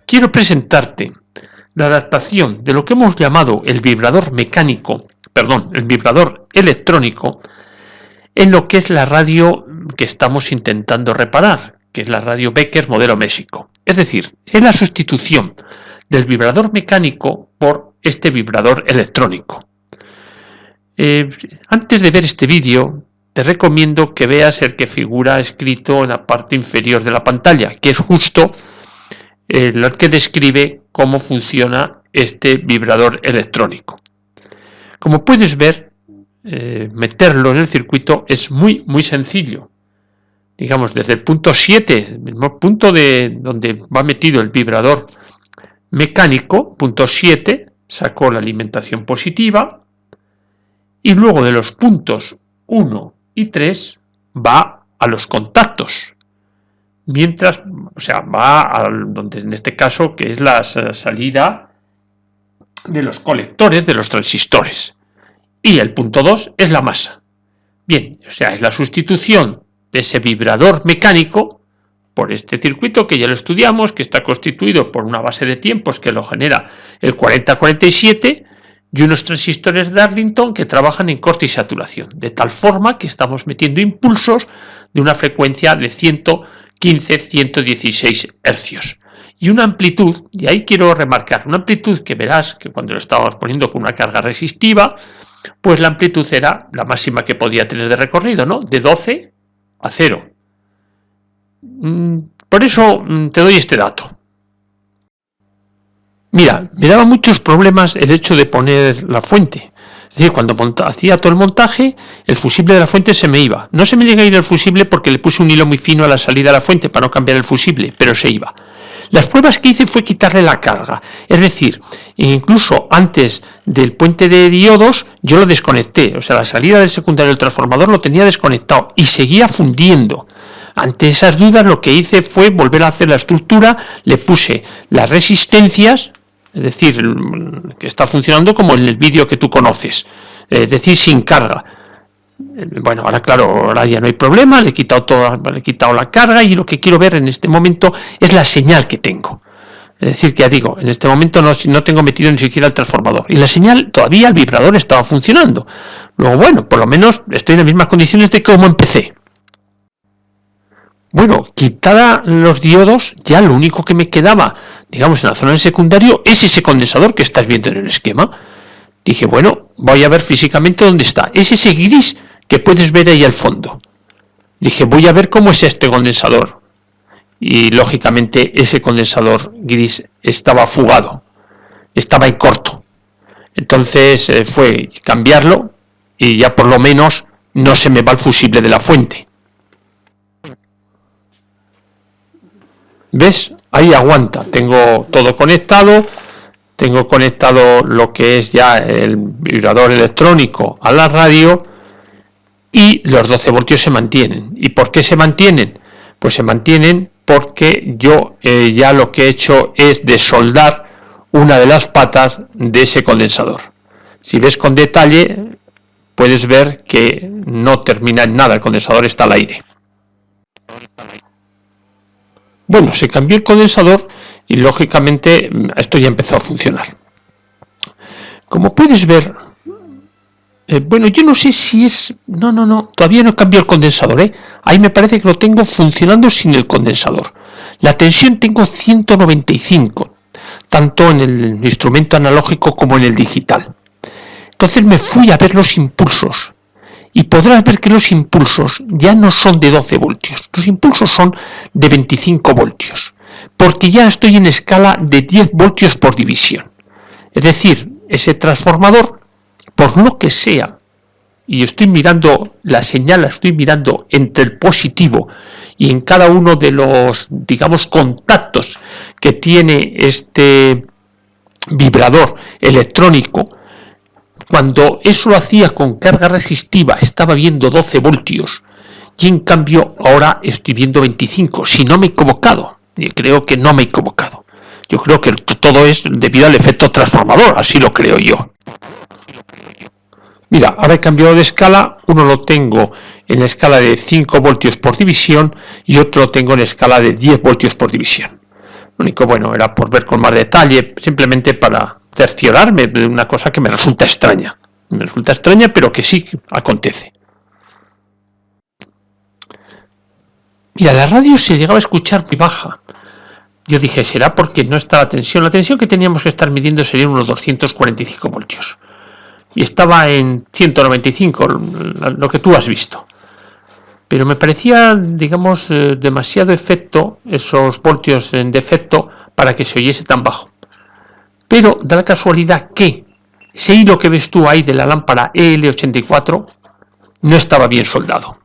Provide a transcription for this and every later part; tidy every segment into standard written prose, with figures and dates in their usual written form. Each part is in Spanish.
quiero presentarte la adaptación de lo que hemos llamado el vibrador electrónico, en lo que es la radio que estamos intentando reparar, que es la radio Becker modelo México. Es decir, es la sustitución del vibrador mecánico por este vibrador electrónico. Antes de ver este vídeo, te recomiendo que veas el que figura escrito en la parte inferior de la pantalla, que es justo el que describe cómo funciona este vibrador electrónico. Como puedes ver, meterlo en el circuito es muy sencillo. Digamos, desde el punto 7, el mismo punto de donde va metido el vibrador mecánico, punto 7, sacó la alimentación positiva, y luego de los puntos 1 y 3 va a los contactos, mientras, va a donde en este caso que es la salida de los colectores de los transistores, y el punto 2 es la masa. Bien, es la sustitución de ese vibrador mecánico por este circuito que ya lo estudiamos, que está constituido por una base de tiempos que lo genera el 4047 y unos transistores de Darlington que trabajan en corte y saturación, de tal forma que estamos metiendo impulsos de una frecuencia de 115-116 hercios y una amplitud, y ahí quiero remarcar, una amplitud que verás que cuando lo estábamos poniendo con una carga resistiva, pues la amplitud era la máxima que podía tener de recorrido, ¿no? De 12 a 0. Por eso te doy este dato. Mira, me daba muchos problemas el hecho de poner la fuente. Es decir, cuando hacía todo el montaje, el fusible de la fuente se me iba. No se me llega a ir el fusible porque le puse un hilo muy fino a la salida de la fuente para no cambiar el fusible, pero se iba. Las pruebas que hice fue quitarle la carga. Es decir, incluso antes del puente de diodos, yo lo desconecté. La salida del secundario del transformador lo tenía desconectado y seguía fundiendo. Ante esas dudas, lo que hice fue volver a hacer la estructura, le puse las resistencias, es decir, que está funcionando como en el vídeo que tú conoces, es decir, sin carga. Bueno, ahora ya no hay problema, le he quitado la carga y lo que quiero ver en este momento es la señal que tengo. Es decir, que ya digo, en este momento no tengo metido ni siquiera el transformador y la señal, todavía el vibrador estaba funcionando. Luego, bueno, por lo menos estoy en las mismas condiciones de cómo empecé. Bueno, quitada los diodos, ya lo único que me quedaba, digamos, en la zona del secundario es ese condensador que estás viendo en el esquema. Dije, bueno, voy a ver físicamente dónde está. Es ese gris que puedes ver ahí al fondo. Dije, voy a ver cómo es este condensador. Y lógicamente ese condensador gris estaba fugado, estaba en corto. Entonces fue cambiarlo y ya por lo menos no se me va el fusible de la fuente. ¿Ves? Ahí aguanta. Tengo todo conectado. Tengo conectado lo que es ya el vibrador electrónico a la radio y los 12 voltios se mantienen. ¿Y por qué se mantienen? Pues se mantienen porque yo ya lo que he hecho es desoldar una de las patas de ese condensador. Si ves con detalle, puedes ver que no termina en nada, el condensador está al aire. Bueno, se cambió el condensador y lógicamente esto ya empezó a funcionar. Como puedes ver, bueno, yo no sé si es... No, todavía no cambió el condensador, Ahí me parece que lo tengo funcionando sin el condensador. La tensión tengo 195, tanto en el instrumento analógico como en el digital. Entonces me fui a ver los impulsos. Y podrás ver que los impulsos ya no son de 12 voltios, los impulsos son de 25 voltios, porque ya estoy en escala de 10 voltios por división. Es decir, ese transformador, por lo que sea, y estoy mirando la señal, la estoy mirando entre el positivo y en cada uno de los, digamos, contactos que tiene este vibrador electrónico. Cuando eso lo hacía con carga resistiva estaba viendo 12 voltios y en cambio ahora estoy viendo 25, si no me he equivocado. Y creo que no me he equivocado. Yo creo que todo es debido al efecto transformador, así lo creo yo. Mira, ahora he cambiado de escala, uno lo tengo en la escala de 5 voltios por división y otro lo tengo en la escala de 10 voltios por división. Lo único, bueno, era por ver con más detalle, simplemente para cerciorarme de una cosa que me resulta extraña. Me resulta extraña, pero que sí acontece. Y a la radio se llegaba a escuchar muy baja. Yo dije, será porque no está la tensión. La tensión que teníamos que estar midiendo serían unos 245 voltios. Y estaba en 195, lo que tú has visto. Pero me parecía, digamos, demasiado efecto, esos voltios en defecto, para que se oyese tan bajo. Pero da la casualidad que ese hilo que ves tú ahí de la lámpara EL84 no estaba bien soldado.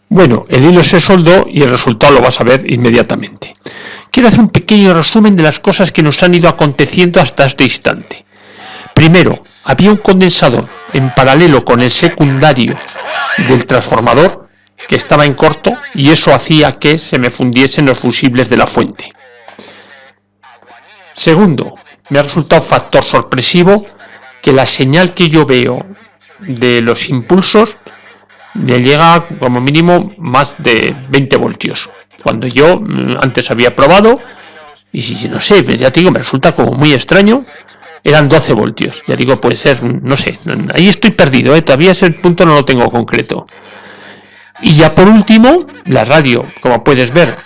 Bueno, el hilo se soldó y el resultado lo vas a ver inmediatamente. Quiero hacer un pequeño resumen de las cosas que nos han ido aconteciendo hasta este instante. Primero, había un condensador en paralelo con el secundario del transformador que estaba en corto y eso hacía que se me fundiesen los fusibles de la fuente. Segundo, me ha resultado factor sorpresivo que la señal que yo veo de los impulsos me llega como mínimo más de 20 voltios, cuando yo antes había probado, y si no sé, ya te digo, me resulta como muy extraño, eran 12 voltios, ya digo, puede ser, no sé, ahí estoy perdido, todavía ese punto no lo tengo concreto. Y ya por último, la radio, como puedes ver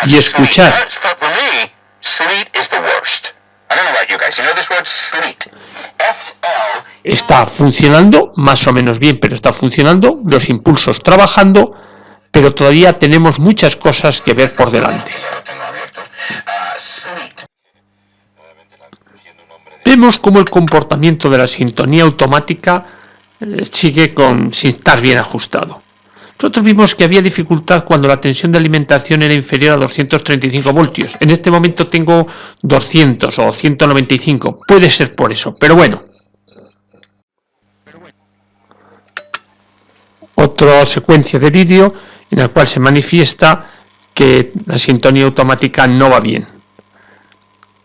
y escuchar, está funcionando más o menos bien, pero está funcionando, los impulsos trabajando, pero todavía tenemos muchas cosas que ver por delante. Vemos cómo el comportamiento de la sintonía automática sigue sin estar bien ajustado. Nosotros vimos que había dificultad cuando la tensión de alimentación era inferior a 235 voltios. En este momento tengo 200 o 195. Puede ser por eso, pero bueno. Otra secuencia de vídeo en la cual se manifiesta que la sintonía automática no va bien.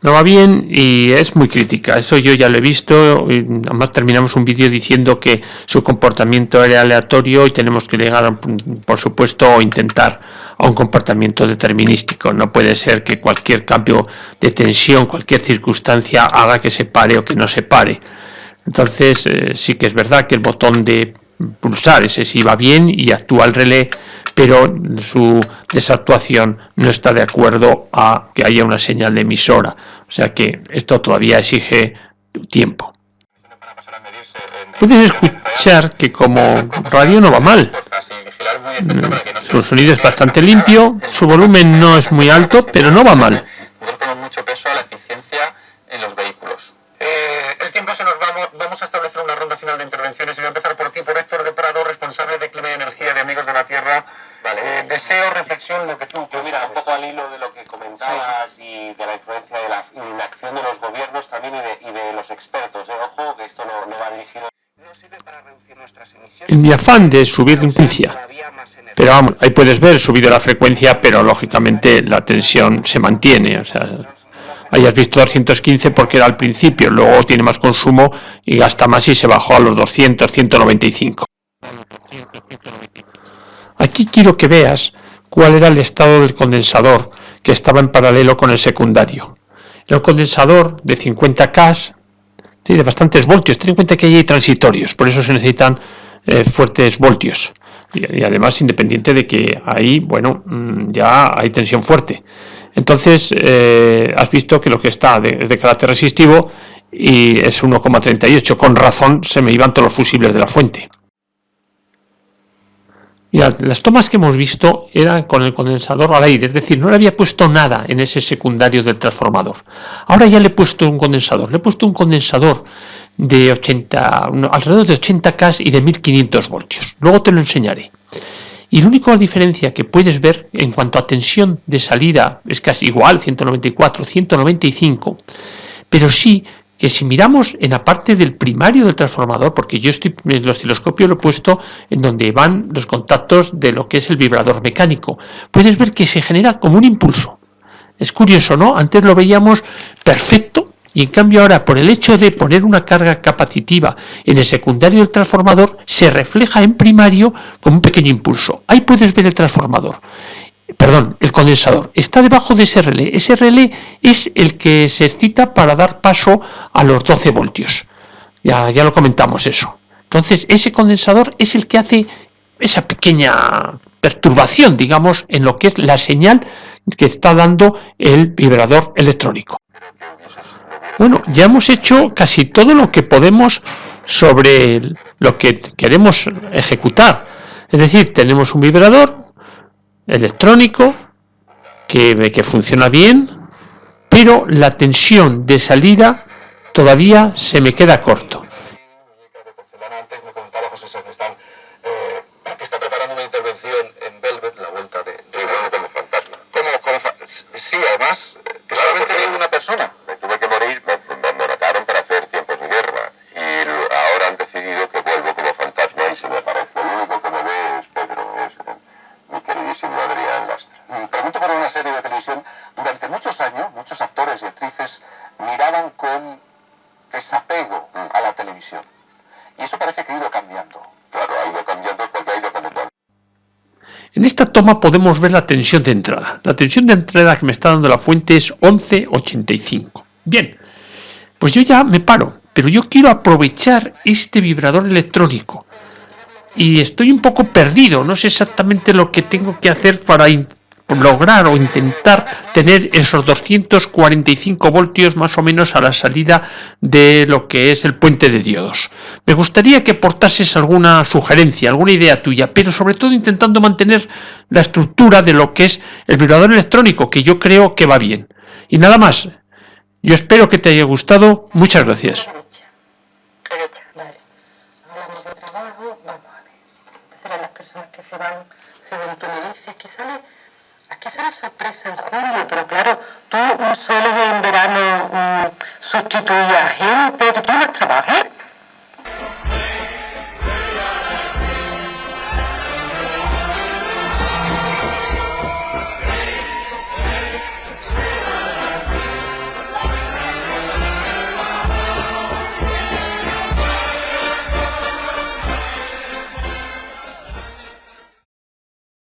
No va bien y es muy crítica. Eso yo ya lo he visto. Y además terminamos un vídeo diciendo que su comportamiento era aleatorio y tenemos que llegar, por supuesto, a intentar a un comportamiento determinístico. No puede ser que cualquier cambio de tensión, cualquier circunstancia haga que se pare o que no se pare. Entonces sí que es verdad que el botón de pulsar ese sí va bien y actúa el relé, pero su desactuación no está de acuerdo a que haya una señal de emisora. O sea que esto todavía exige tiempo. Puedes escuchar que como radio no va mal. Su sonido es bastante limpio, su volumen no es muy alto, pero no va mal. Mucho peso a la eficiencia en los vehículos. El tiempo se nos va, vamos a establecer una ronda final de intervenciones y voy a empezar por ti, por Héctor de Prado, responsable de Clima y Energía de Amigos de la Tierra. Vale. Deseo, reflexión, lo que tú... Pues mira, un poco al hilo de lo que comentabas y de la influencia de la inacción de los gobiernos también y de los expertos. Ojo, que esto no va dirigido... No sirve para reducir nuestras emisiones. En mi afán de subir la frecuencia, pero vamos, ahí puedes ver subido la frecuencia, pero lógicamente la tensión se mantiene, o sea... Ahí has visto 215 porque era al principio, luego tiene más consumo y gasta más y se bajó a los 200, 195. Aquí quiero que veas cuál era el estado del condensador que estaba en paralelo con el secundario. Era un condensador de 50K, sí, de bastantes voltios. Ten en cuenta que ahí hay transitorios, por eso se necesitan fuertes voltios. Y además, independiente de que ahí, bueno, ya hay tensión fuerte. Entonces, has visto que lo que está de carácter resistivo y es 1,38. Con razón se me iban todos los fusibles de la fuente. Mirad, las tomas que hemos visto eran con el condensador al aire, es decir, no le había puesto nada en ese secundario del transformador. Ahora ya le he puesto un condensador, de 80, alrededor de 80K y de 1500 voltios. Luego te lo enseñaré. Y la única diferencia que puedes ver en cuanto a tensión de salida es casi igual, 194, 195, pero sí que si miramos en la parte del primario del transformador, porque yo el osciloscopio lo he puesto en donde van los contactos de lo que es el vibrador mecánico, puedes ver que se genera como un impulso. Es curioso, ¿no? Antes lo veíamos perfecto y en cambio ahora por el hecho de poner una carga capacitiva en el secundario del transformador se refleja en primario como un pequeño impulso. Ahí puedes ver el transformador. perdón, el condensador está debajo de ese relé. Ese relé es el que se excita para dar paso a los 12 voltios. Ya lo comentamos eso. Entonces, ese condensador es el que hace esa pequeña perturbación, digamos, en lo que es la señal que está dando el vibrador electrónico. Bueno, ya hemos hecho casi todo lo que podemos sobre lo que queremos ejecutar. Es decir, tenemos un vibrador electrónico que funciona bien, pero la tensión de salida todavía se me queda corto. Antes me comentaba José Sacristán que está preparando una intervención en Velvet, la vuelta de como fantasma. Sí, además, que solamente hay una persona. Me tuve que morir, me mataron para hacer Tiempos de Guerra. Y ahora han decidido que vuelvo como fantasma y se me aparece. Lo único que me ve es Pedro, es mi queridísimo Adrián Lastra. Pregunto por una serie de televisión. Durante muchos años, muchos actores y actrices miraban con desapego a la televisión. Y eso parece que ha ido cambiando. Claro, ha ido cambiando porque ha ido cambiando. En esta toma podemos ver la tensión de entrada. La tensión de entrada que me está dando la fuente es 11,85. Bien, pues yo ya me paro, pero yo quiero aprovechar este vibrador electrónico. Y estoy un poco perdido, no sé exactamente lo que tengo que hacer para lograr o intentar tener esos 245 voltios más o menos a la salida de lo que es el puente de diodos. Me gustaría que aportases alguna sugerencia, alguna idea tuya, pero sobre todo intentando mantener la estructura de lo que es el vibrador electrónico, que yo creo que va bien. Y nada más, yo espero que te haya gustado. Muchas gracias. Vale. Hablamos de trabajo, vamos a ver. Estas serán las personas que se van, según tú me dices, aquí sale sorpresa en julio, pero claro, tú sueles en verano sustituir a gente